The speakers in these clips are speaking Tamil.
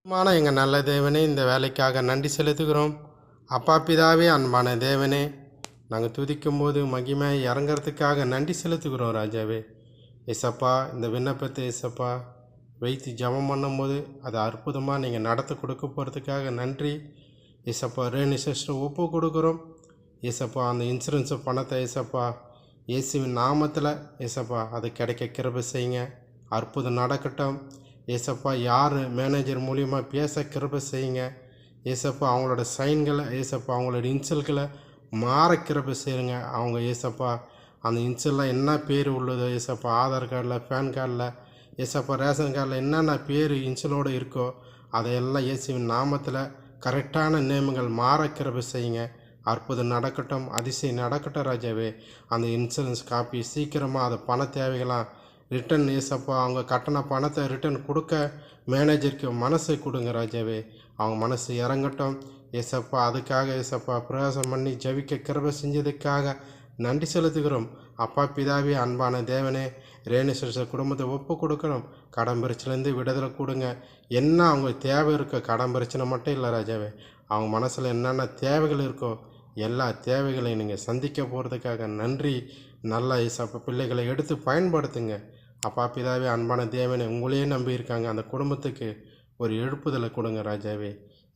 எங்கள் நல்ல தேவனே, இந்த வேலைக்காக நன்றி செலுத்துகிறோம். அப்பா பிதாவே, அன்பான தேவனே, நாங்கள் துதிக்கும் போது மகிமை இறங்கிறதுக்காக நன்றி செலுத்துகிறோம் ராஜாவே. ஏசப்பா, இந்த விண்ணப்பத்தை ஏசப்பா வைத்து ஜபம் பண்ணும்போது அதை அற்புதமாக நீங்கள் நடத்த கொடுக்க போகிறதுக்காக நன்றி. ஏசப்பா, ரேணு சிஸ்டர் ஒப்பு கொடுக்குறோம். ஏசப்பா, அந்த இன்சூரன்ஸ் பணத்தை ஏசப்பா இயேசுவின் நாமத்தில் ஏசப்பா அது கிடைக்க கிருபை செய்யுங்க. அற்புதம் நடக்கட்டும். ஏசப்பா, யார் மேனேஜர் மூலியமாக பேச கிருபை செய்யுங்க. ஏசப்பா, அவங்களோட சைன்களை ஏசப்பா அவங்களோட இன்சல்களை மாற கிருபை செய்யுங்க. அவங்க ஏசப்பா அந்த இன்சல்லாம் என்ன பேர் உள்ளதோ ஏசப்பா, ஆதார் கார்டில், பேன் கார்டில், ஏசப்பா ரேஷன் கார்டில் என்னென்ன பேர் இன்சலோடு இருக்கோ அதையெல்லாம் இயேசுவின் நாமத்தில் கரெக்டான நேமங்கள் மாற கிருபை செய்யுங்க. அற்புதம் நடக்கட்டும், அதிசயம் நடக்கட்டும் ராஜாவே. அந்த இன்சூரன்ஸ் காப்பி சீக்கிரமாக அதை பண தேவைகளாம் ரிட்டன் ஏசப்பா அவங்க கட்டண பணத்தை ரிட்டன் கொடுக்க மேனேஜருக்கு மனசு கொடுங்க ராஜாவே. அவங்க மனசு இறங்கட்டும் ஏசப்பா. அதுக்காக ஏசப்பா பிரயாசம் பண்ணி ஜபிக்க கிருபை செஞ்சதுக்காக நன்றி செலுத்துகிறோம். அப்பா பிதாவே, அன்பான தேவனே, ரேணுசர் குடும்பத்தை ஒப்பு கொடுக்கணும். கடன் பிரச்சனைலேருந்து விடுதலை கொடுங்க. என்ன அவங்க தேவை இருக்கோ, கடன் பிரச்சனை மட்டும் இல்லை ராஜாவே, அவங்க மனசில் என்னென்ன தேவைகள் இருக்கோ எல்லா தேவைகளையும் நீங்கள் சந்திக்க போகிறதுக்காக நன்றி. நல்ல ஏசப்பா பிள்ளைகளை எடுத்து பயன்படுத்துங்க. அப்பா பிதாவே, அன்பான தேவனை உங்களையே நம்பியிருக்காங்க. அந்த குடும்பத்துக்கு ஒரு எழுப்புதலை கொடுங்க ராஜாவே.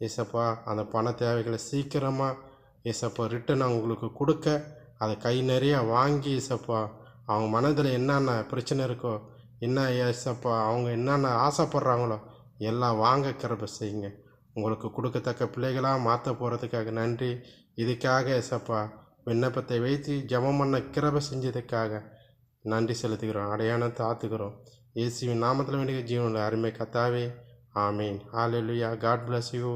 ஏசப்பா, அந்த பண தேவைகளை சீக்கிரமாக ஏசப்பா ரிட்டன் அவங்களுக்கு கொடுக்க அதை கை நிறைய வாங்கி ஏசப்பா அவங்க மனதில் என்னென்ன பிரச்சனை இருக்கோ, என்ன ஏசப்பா அவங்க என்னென்ன ஆசைப்படுறாங்களோ எல்லாம் வாங்க கிருபை செய்யுங்க. உங்களுக்கு கொடுக்கத்தக்க பிள்ளைகளாக மாற்ற போகிறதுக்காக நன்றி. இதுக்காக ஏசப்பா விண்ணப்பத்தை வைத்து ஜெபம் பண்ண கிருபை செஞ்சதுக்காக நன்றி செலுத்துகிறோம். அடையாளத்தை ஆத்துக்கிறோம். இயேசுவின் நாமத்தில் வேண்டிய ஜீவனில் அருமை கத்தாவே. ஆமீன். ஹல்லேலூயா. God bless you.